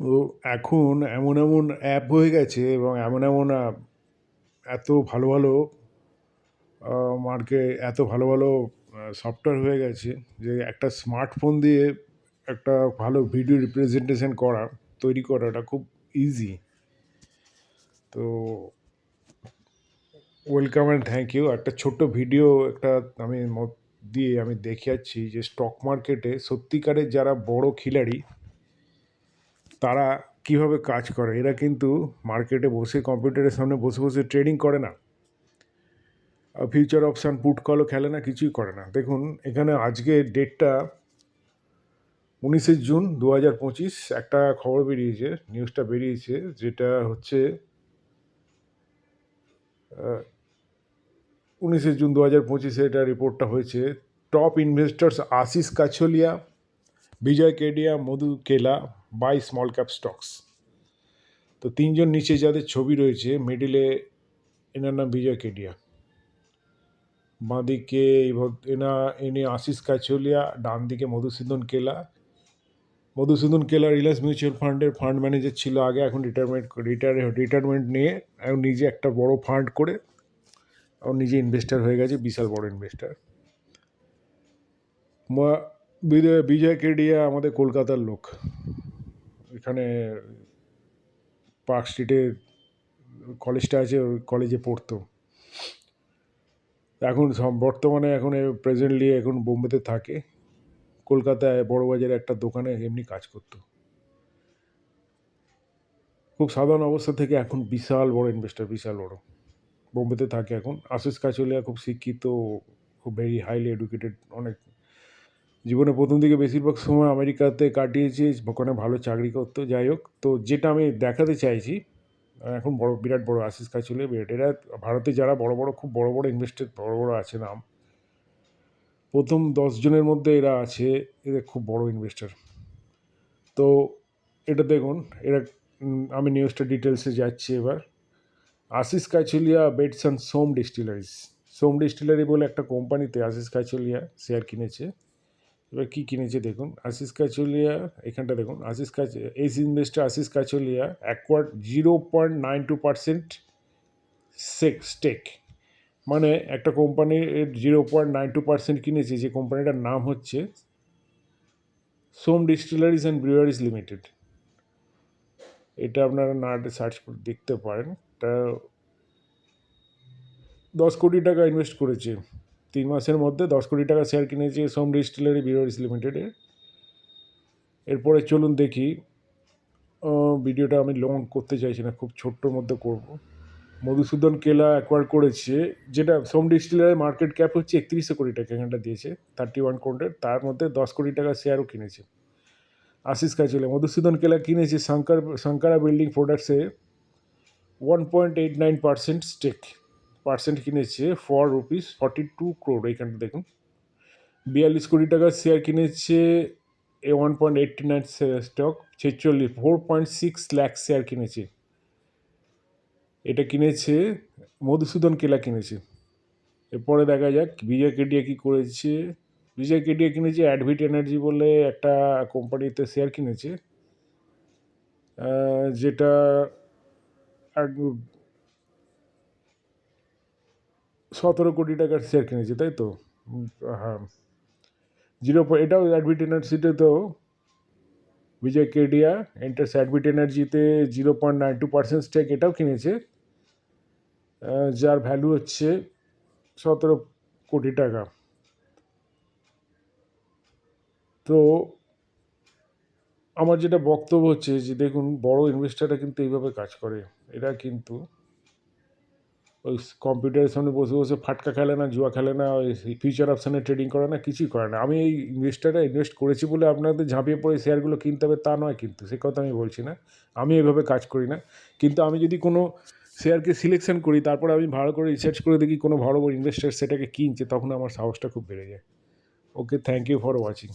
ও এখন এমন এমন অ্যাপ হয়ে গেছে এবং এমন এমন এত ভালো ভালো মার্কে এত ভালো ভালো সফটওয়্যার হয়ে গেছে যে একটা স্মার্টফোন দিয়ে একটা ভালো ভিডিও রিপ্রেজেন্টেশন তৈরি করাটা খুব ইজি। তো ওয়েলকাম অ্যান্ড থ্যাংক ইউ। একটা ছোট্ট ভিডিও একটা আমি দিয়ে আমি দেখিয়েছি যে স্টক মার্কেটে সত্যিকারের যারা বড় খিলাড়ি তারা কিভাবে কাজ করে। এরা কিন্তু মার্কেটে বসে কম্পিউটারের সামনে বসে বসে ট্রেডিং করে না, ফিউচার অপশান পুট কলও খেলে না, কিছুই করে না। দেখুন এখানে আজকে ডেটটা 19শে জুন 2025। একটা খবর বেরিয়েছে, নিউজটা বেরিয়েছে, যেটা হচ্ছে 19শে জুন 2025 এটা রিপোর্টটা হয়েছে। টপ ইনভেস্টার্স আশিস কাছলিয়া, বিজয় কেডিয়া, মধু কেলা বাই স্মল ক্যাপ স্টকস। তো তিনজন নিচে যাদের ছবি রয়েছে, মিডিলে এনার নাম বিজয় কেডিয়া, বাঁদিকে ইনি আশিস কাছলিয়া, ডান দিকে মধুসূদন কেলা। মধুসূদন কেলা রিলায়েন্স মিউচুয়াল ফান্ডের ফান্ড ম্যানেজার ছিল আগে, এখন রিটায়ারমেন্ট নিয়ে এখন নিজে একটা বড় ফান্ড করে এখন নিজে ইনভেস্টার হয়ে গেছে, বিশাল বড় ইনভেস্টার। বিজয় কেডিয়া আমাদের কলকাতার লোক, এখানে পার্ক স্ট্রিটে কলেজটা আছে, ওই কলেজে পড়তো। এখন বর্তমানে এখন প্রেজেন্টলি এখন বোম্বেতে থাকে, কলকাতায় বড়বাজারে একটা দোকানে এমনি কাজ করতো। খুব সাধারণ অবস্থা থেকে এখন বিশাল বড় ইনভেস্টার, বিশাল বড়, বোম্বেতে থাকে এখন। আশিস কাছলিয়া খুব শিক্ষিত, খুব ভেরি হাইলি এডুকেটেড, অনেক জীবনে প্রথম দিকে বেশিরভাগ সময় আমেরিকাতে কাটিয়েছে, ওখানে ভালো চাকরি করতো। যাই হোক, তো যেটা আমি দেখাতে চাইছি, এখন বিরাট বড় আশিস কাছলিয়া বিরাট। এরা ভারতে যারা বড় বড় খুব বড় বড় ইনভেস্টার বড় বড় আছে নাম, প্রথম 10 জনের মধ্যে এরা আছে, এদের খুব বড় ইনভেস্টার। তো এটা দেখুন, এরা আমি নিউজটা ডিটেলসে যাচ্ছি এবার। Ashish Kacholia bets on Som Distilleries. Som Distillery বলে একটা কোম্পানিতে আশিস কাছলিয়া শেয়ার কিনেছে। এবার কী কিনেছে দেখুন, আশিস কাছলিয়া এখানটা দেখুন, এই ইনভেস্টার আশিস কাছলিয়া অ্যাকোয়ার্ড 0.92% স্টেক, মানে একটা কোম্পানির 0.92% কিনেছে, যে কোম্পানিটার নাম হচ্ছে সোম ডিস্টিলারিজ অ্যান্ড ব্রিউয়ারিজ লিমিটেড। এটা আপনারা না সার্চ করে দেখতে পারেন। তা 10 কোটি টাকা ইনভেস্ট করেছে 3 মাসের মধ্যে, 10 কোটি টাকা শেয়ার কিনেছে সোম ডিস্টিলারি ব্রিউয়ারিজ লিমিটেডে। এরপরে চলুন দেখি, ভিডিওটা আমি লং করতে চাইছি না, খুব ছোট্টর মধ্যে করব। মধুসূদন কেলা অ্যাকোয়ার করেছে, যেটা সোম ডিস্টিলারের মার্কেট ক্যাপ হচ্ছে 3100 কোটি টাকা, এখানটা দিয়েছে 31 কোটি, তার মধ্যে 10 কোটি টাকা শেয়ারও কিনেছে আশিস কাছলিয়া। মধুসূদন কেলা কিনেছে সাঙ্কারা বিল্ডিং প্রোডাক্টসে 1.89% স্টেক কিনেছে ফর ₹42 crore। এইখানটা দেখুন 42 কোটি টাকার শেয়ার কিনেছে 1.89 স্টক, 4.6 লাখ শেয়ার কিনেছে। এটা কিনেছে মধুসূদন কেলা কিনেছে। এরপরে দেখা যাক বিজয় কেডিয়া কী করেছে। বিজয় কেডিয়া কিনেছে অ্যাডভিট এনার্জি বলে একটা কোম্পানিতে শেয়ার কিনেছে, যেটা 17 কোটি টাকার শেয়ার কিনেছে, তাই তো? হ্যাঁ, এটাও অ্যাডভিট এনার্জিতে, তো বিজয় কেডিয়া এন্টার্স অ্যাডভিট এনার্জিতে 0.92% স্টেক এটাও কিনেছে, যার ভ্যালু হচ্ছে 17 কোটি টাকা। তো আমার যেটা বক্তব্য হচ্ছে যে দেখুন, বড় ইনভেস্টাররা কিন্তু এইভাবে কাজ করে। এরা কিন্তু ওই কম্পিউটারের সামনে বসে বসে ফাটকা খেলে না, জুয়া খেলে না, ওই ফিউচার অপশানে ট্রেডিং করে না, কিছুই করে না। আমি এই ইনভেস্ট করেছি বলে আপনাদের ঝাঁপিয়ে পড়ে শেয়ারগুলো কিনতে হবে তা নয়, কিন্তু সে কথা আমি বলছি না। আমি এইভাবে কাজ করি না, কিন্তু আমি যদি কোনো শেয়ারকে সিলেকশন করি, তারপরে আমি ভালো করে রিসার্চ করে দেখি কোনো বড় বড় ইনভেস্টার সেটাকে কিনছে, তখন আমার সাহসটা খুব বেড়ে যায়। ওকে, থ্যাংক ইউ ফর ওয়াচিং।